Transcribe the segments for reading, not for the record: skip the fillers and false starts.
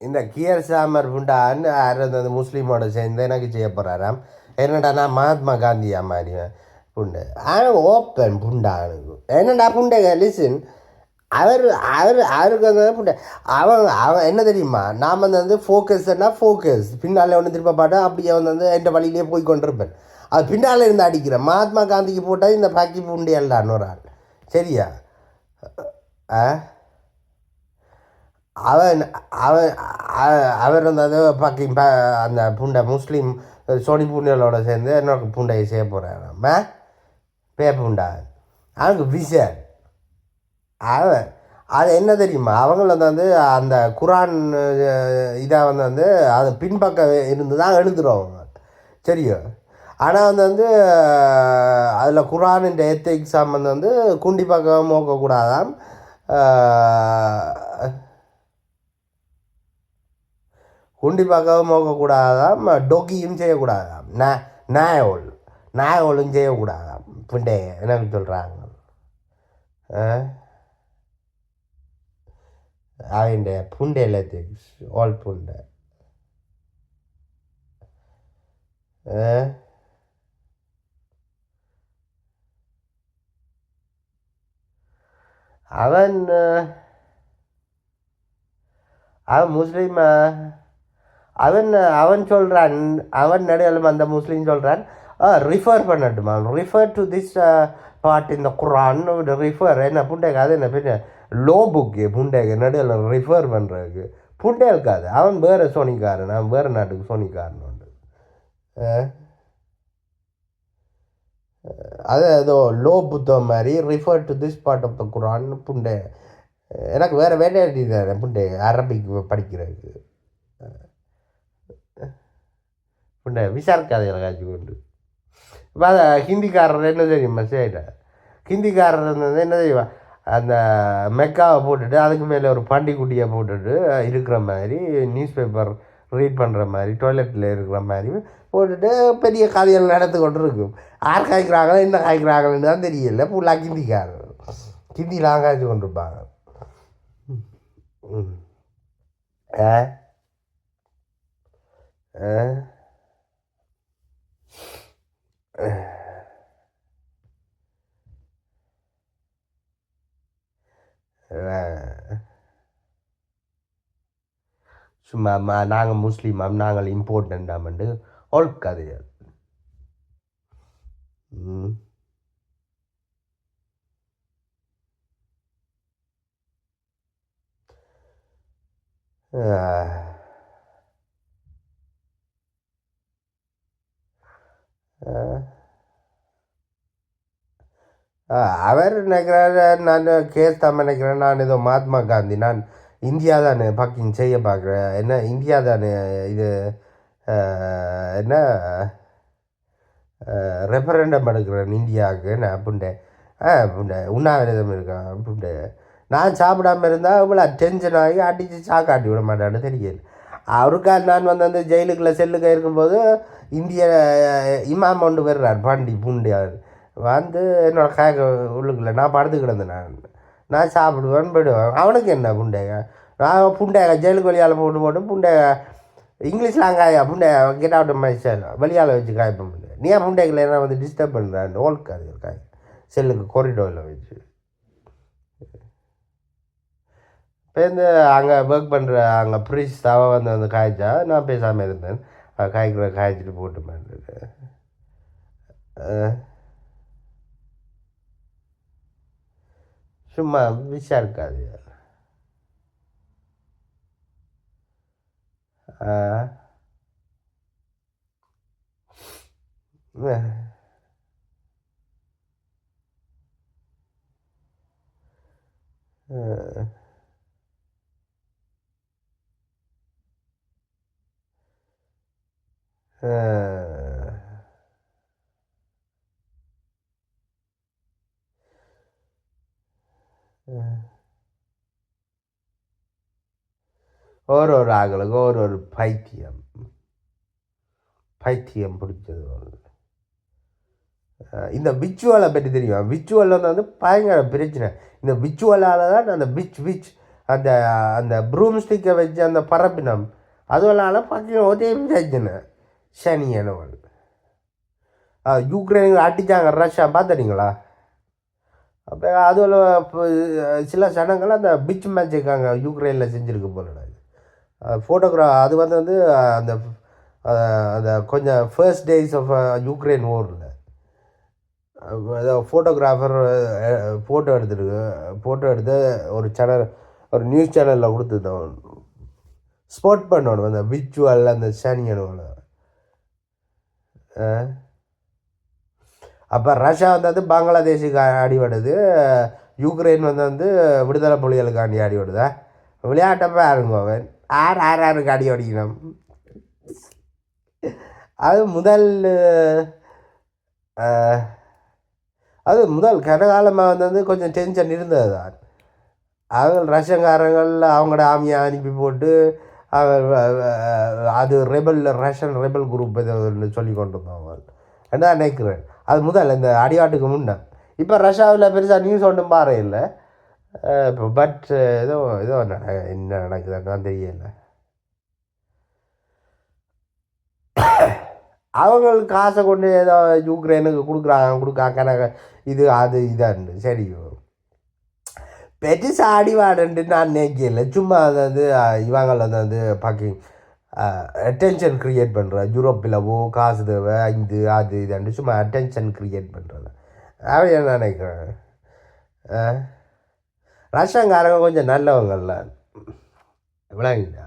இந்த கியர் சாமர் புண்டான்னு யாரும் அந்த முஸ்லீமோட சேர்ந்து எனக்கு செய்ய போகிறாராம். என்னடா நான் மகாத்மா காந்தியா மாதிரி புண்டு ஆனால் ஓப்பன் புண்டானுக்கு என்னடா புண்டை லிசன் அவருக்கு வந்து புண்டை அவன் என்ன தெரியுமா, நாம் வந்து ஃபோக்கஸ்னா ஃபோக்கஸ் பின்னால் ஒன்று திரும்ப பாட்டா அப்படியே வந்து எந்த வழியிலே போய் கொண்டிருப்பேன். அது பின்னால் இருந்து அடிக்கிறேன். மகாத்மா காந்திக்கு போட்டால் இந்த பாக்கி புண்டி எல்லாம் ஒரு ஆள் சரியா. அவன் அவன் அவர் வந்து பாக்கி அந்த புண்டை முஸ்லீம் சோனி புண்டைகளோட சேர்ந்து என்னோட புண்டையை செய்ய போகிறான் பே புண்டா அவனுக்கு விஷன் அவன் அது என்ன தெரியுமா, அவங்கள வந்து அந்த குரான் இதை வந்து அது பின்பக்கம் இருந்து தான் எழுதுகிறவங்க சரியோ. ஆனால் வந்து அதில் குரான் எத்திக்ஸாம் வந்து குண்டி பக்கம் மோக்கக்கூடாதாம், குண்டி பக்கம் மோக்கக்கூடாதாம், டொக்கியும் செய்யக்கூடாதாம், நாயோலும் செய்யக்கூடாதாம் புண்டே எனக்கு சொல்கிறாங்க. அவன் புண்டை எத்திக்ஸ் ஆல் புண்டை அவன் அவன் முஸ்லீம் அவன் அவன் சொல்கிறான், அவன் நடுவில் அந்த முஸ்லீம் சொல்கிறான் ரிஃபர் பண்ணட்டுமா, ரிஃபர் டு திஸ் பார்ட் இந்த குரான் ரிஃபர் என்ன புண்டேக்கு அது என்ன பின்ன லோ புக்கு புண்டேக்கு நடுவில் ரிஃபர் பண்ணுறதுக்கு புண்டே இருக்காது. அவன் வேறு சோனிக்காரன், அவன் வேறு நாட்டுக்கு சோனிக்காரன் உண்டு. அது ஏதோ லோ புத்தகம் மாதிரி refer to this part of the Quran புண்டே. எனக்கு வேறு வேலையாட்டி தானே புண்டே அரபிக் படிக்கிறதுக்கு புண்டை விசாரிக்காதையில காய்ச்சி கொண்டு. இப்போ அதை ஹிந்திக்காரர் என்ன தெரியுமா செய்யல, ஹிந்திக்காரர் வந்து என்ன தெரியுமா, அந்த மெக்காவை போட்டுட்டு அதுக்கு மேலே ஒரு பண்டிக்குட்டியை போட்டுட்டு இருக்கிற மாதிரி நியூஸ் பேப்பர் ரீட் பண்ணுற மாதிரி டாய்லெட்டில் இருக்கிற மாதிரி போட்டுட்டு பெரிய கதைகள் நடந்து கொண்டு இருக்கும். யார் காய்க்கிறாங்களோ என்ன காய்க்கிறாங்கன்னு தான் தெரியல. ஃபுல்லாக ஹிந்திக்காரர் ஹிந்திலாம் காய்ச்சி கொண்டிருப்பாங்க. சும்மா நாங்கள் முஸ்லீமாம் நாங்கள் இம்பார்ட்டண்டாமண்டு ஒழுக்காதையால் அவர் நினைக்கிறாரு நான் கேஸ் தான் நினைக்கிறேன், நான் ஏதோ மகாத்மா காந்தி நான் இந்தியா தானே பக்கிங் செய்ய பார்க்குறேன், என்ன இந்தியா தானே இது என்ன ரெஃபரண்டம் எடுக்கிறேன் இந்தியாவுக்கு நான் அப்படின்ட்டேன். அப்படின்ட்டேன் உண்ணாவிரதம் இருக்கான் அப்படின்ட்டு. நான் சாப்பிடாமல் இருந்தால் இவ்வளோ டென்ஷன் ஆகி அடித்து சாக்காட்டி விட மாட்டான்னு தெரியல. அவருக்கா நான் வந்து அந்த ஜெயிலுக்குள்ளே செல்லுக்க இருக்கும்போது இந்திய இமாம் கொண்டு வர்றார் பாண்டி பூண்டியார் வந்து என்னோட உள்ளுக்குள்ள நான் படுத்து கிடந்தேன். நான் சாப்பிடுவேன் போயிடுவேன். அவனுக்கு என்ன புண்டையா, நான் புண்டையா ஜெயிலுக்கு வெளியால் போட்டு புண்டையா இங்கிலீஷ்லாம் காயா புண்டையா கெட் அவுட் மை செல் வெளியால் வச்சு காய்ப்ப முடியாது. நீ ஏன் புண்டைகளை என்ன வந்து டிஸ்டர்ப் பண்ணுறேன் ஓல்காது காய் செல்லுக்கு கொரிடோரில் வச்சு. இப்போ இந்த அங்கே ஒர்க் பண்ணுற அங்கே ப்ரீஸ் தவ வந்து காய்ச்சா நான் பேசாமல் இருந்தேன். காய்க்கிற காய்ச்சிட்டு போட்டு மாட்டேன். சும்மா விஷா இருக்காது. ஒரு ஆகளுக்கு ஒரு பைத்தியம் பிடிச்சது. இந்த விச்சுவலை பற்றி தெரியும். விச்சுவல் வந்து பயங்கர பிரச்சனை. இந்த விச்சுவலால் தான் அந்த விச் அந்த அந்த ப்ரூம் ஸ்டிக்கை வச்சு அந்த பரப்பினம் அதுவெல்லாம் பார்த்தீங்கன்னா ஒரே பிரச்சனை சனியனவள் யுக்ரைன் அடித்தாங்க ரஷ்யா பார்த்துட்டீங்களா? அப்போ அதுவரை இப்போ சில சனங்கள் அந்த பிச் மேட்ச் இருக்காங்க யுக்ரைனில் செஞ்சுருக்கு போல ஃபோட்டோகிராஃப் அது வந்து அந்த அந்த கொஞ்சம் ஃபர்ஸ்ட் டேஸ் ஆஃப் யுக்ரைன் ஓரில் ஏதோ ஃபோட்டோகிராஃபர் ஃபோட்டோ எடுத்து ஒரு சேனல் ஒரு நியூஸ் சேனலில் கொடுத்துருந்தோம் ஸ்போர்ட் பண்ணணும் அந்த விச்சுவல் அந்த சேனியனோட. அப்போ ரஷ்யா வந்து பங்களாதேஷுக்கு அடிபடுது, யுக்ரைன் வந்து விடுதலை புலிகளுக்காண்டி அடிபடுதா? விளையாட்டப்போ யாருங்க அவன் யாருக்கு அடி அடிக்கணும்? அது முதல் கனகாலமாக வந்து கொஞ்சம் டென்ஷன் இருந்தது தான். அவங்க ரஷ்யன்காரங்கள் அவங்களோட ஆமியை அனுப்பி போட்டு அது ரஷ்யன் ரெபல் குரூப் சொல்லி கொண்டு வந்தாங்க என்ன நினைக்கிறேன். அது முதல் இந்த அடியாட்டுக்கு முன்னே. இப்போ ரஷ்யாவில் பெருசாக நியூஸ் ஒன்றும் பாரு இல்லை. இப்போ பட் ஏதோ என்ன நடக்குதுன்னு தெரியல. அவங்களுக்கு காசை கொண்டு ஏதோ யுக்ரைனுக்கு கொடுக்காங்க இது அது இதாண்டு சரி பெருசு ஆடிவாடுன்ட்டு நான் நினைக்கல. சும்மா அதாவது இவங்களை வந்து பார்க்கிங் அட்டென்ஷன் க்ரியேட் பண்ணுற யூரோப்பிலவோ காசு தேவை அது இதுன்ட்டு சும்மா அட்டென்ஷன் க்ரியேட் பண்ணுறது அவன் என்ன நினைக்கிறேன். ரஷ்யங்காரங்க கொஞ்சம் நல்லவங்கள்ல விளங்கிட்டா.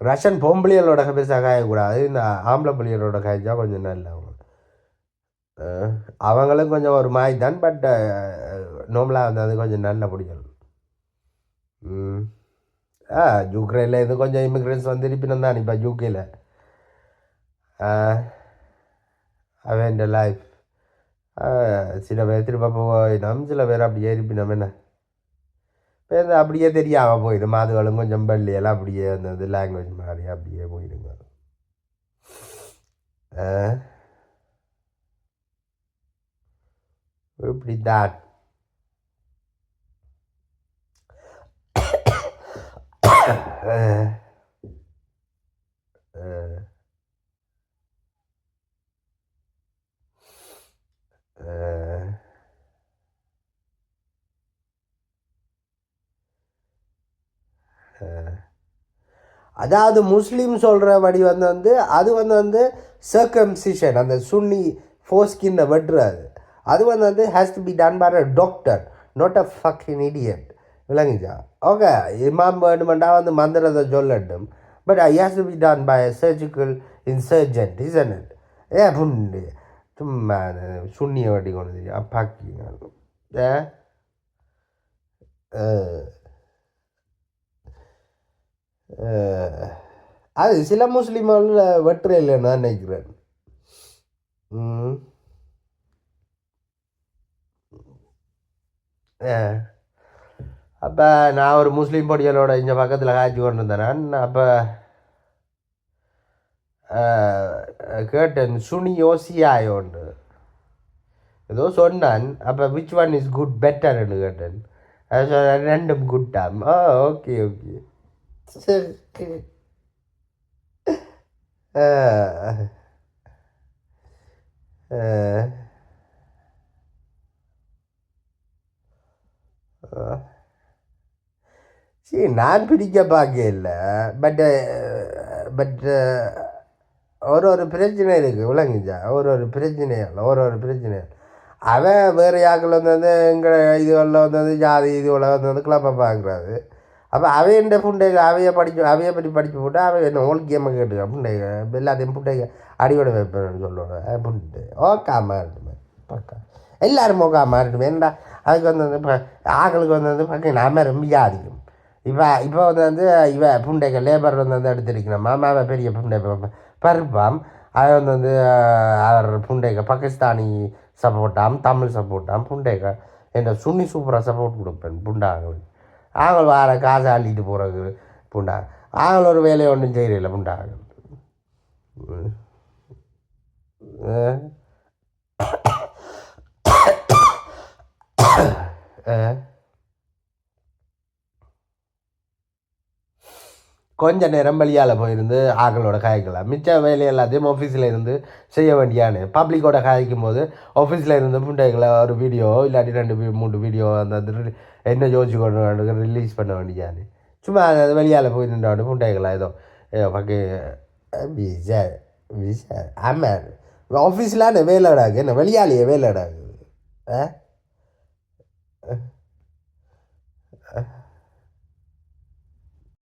ரஷ்யன் பொம்பளிகளோட பெருசாக காயக்கூடாது, இந்த ஆம்பளை புள்ளிகளோட காய்ச்சா கொஞ்சம் நல்லவங்க. அவங்களும் கொஞ்சம் ஒரு மாதிரி தான், பட் நார்மலாக வந்து அது கொஞ்சம் நல்ல பிடிக்கணும். யுக்ரைனில் இது கொஞ்சம் இமிக்ரெண்ட்ஸ் வந்து இருப்பினும் தான் இப்போ யூகேயில் அவன் லைஃப் சில பேர் திரும்ப போயிடும், சில பேர் அப்படியே இருப்பினோம். என்ன இப்போ அப்படியே தெரியாமல் போயிடும், அதுகளும் கொஞ்சம் பள்ளியெல்லாம் அப்படியே அந்த லாங்குவேஜ் மாதிரி அப்படியே போயிடுங்க. இப்படிதான் அதாவது முஸ்லீம் சொல்கிறபடி வந்து அது வந்து சர்க்கம்சிஷன், அந்த சுன்னி ஃபோஸ்கின்னை வெட்டுறாது. அது வந்து has to be done by a doctor, not a fucking idiot. விளங்குச்சா? ஓகே, இமாம் வேணுமெண்டா வந்து மந்திரத்தை சொல்லட்டும், but I has to be done by a surgical insurgent isn't it. புண்டு சும்மா சுண்ணியை வட்டி கொண்டு தெரியும் அப்பாக்கி. அது சில முஸ்லீம்கள் வெட்டுற இல்லைன்னு தான் நினைக்கிறேன். அப்போ நான் ஒரு முஸ்லீம் பொடிகளோட இங்கே பக்கத்தில் காய்ச்சி கொண்டு இருந்தேன். நான் அப்போ கேட்டேன் சுனி யோசியாயோண்டு ஏதோ சொன்னான். அப்போ விச் ஒன் இஸ் குட் பெட்டர்ன்னு கேட்டேன். அது ரெண்டும் குட்டாம். ஓகே ஓகே சரி, நான் பிடிக்க பார்க்க இல்லை, பட் ஒரு பிரச்சனை இருக்குது. விளங்குச்சா? ஒரு பிரச்சனையால் பிரச்சனை அவன் வேறு யாக்கள் வந்து எங்களை இதுகளில் வந்து ஜாதி இதுகளில் வந்து கிளப்ப பார்க்குறாரு. அப்போ அவையண்ட புண்டைக அவையை பற்றி படித்து போட்டு அவன் என்ன ஓல்கியமாக கேட்டுக்க புண்டைக எல்லாத்தையும் புண்டைக அடியோட வைப்பேன்னு சொல்லுவாங்க. புண்டு ஓக்கா மாறிட்டுமே பக்கா எல்லோரும் ஓக்கா மாறிட்டுமே. என்னடா அதுக்கு வந்து இப்போ ஆக்களுக்கு வந்து பக்கம் நாம ரொம்ப ஜாதிக்கும். இப்போ வந்து புண்டைக லேபர் வந்து எடுத்துருக்கணும். மாமாவை பெரிய புண்டை பருப்பாம். அது வந்து அவர் புண்டைக பாகிஸ்தானி சப்போர்ட்டாம், தமிழ் சப்போர்ட்டாம். புண்டைக என்ன சுண்ணி சூப்பராக சப்போர்ட் கொடுப்பேன் புண்டாங்களுக்கு. ஆங்கள் வார காசை அள்ளிட்டு போகிறது புண்டாங்க. ஆங்கள் ஒரு வேலையை ஒன்றும் செய்யல புண்டாங்க. கொஞ்ச நேரம் வெளியால் போயிருந்து ஆக்களோட காய்க்கலாம் மிச்ச வேலை எல்லாத்தையும் ஆஃபீஸில் இருந்து செய்ய வேண்டியானு பப்ளிக்கோட காய்க்கும் போது ஆஃபீஸில் இருந்து புண்டைகளை ஒரு வீடியோ இல்லாட்டி 2 3 வீடியோ அந்த என்ன யோசிச்சு கொண்டு ரிலீஸ் பண்ண வேண்டியானு சும்மா அது வெளியால் போய் நின்றாண்டு புண்டைகளா ஏதோ விசா விசா ஆமாம் ஆஃபீஸில் வேலை இடாது என்ன வெளியாலேயே வேலை இடாது ஆ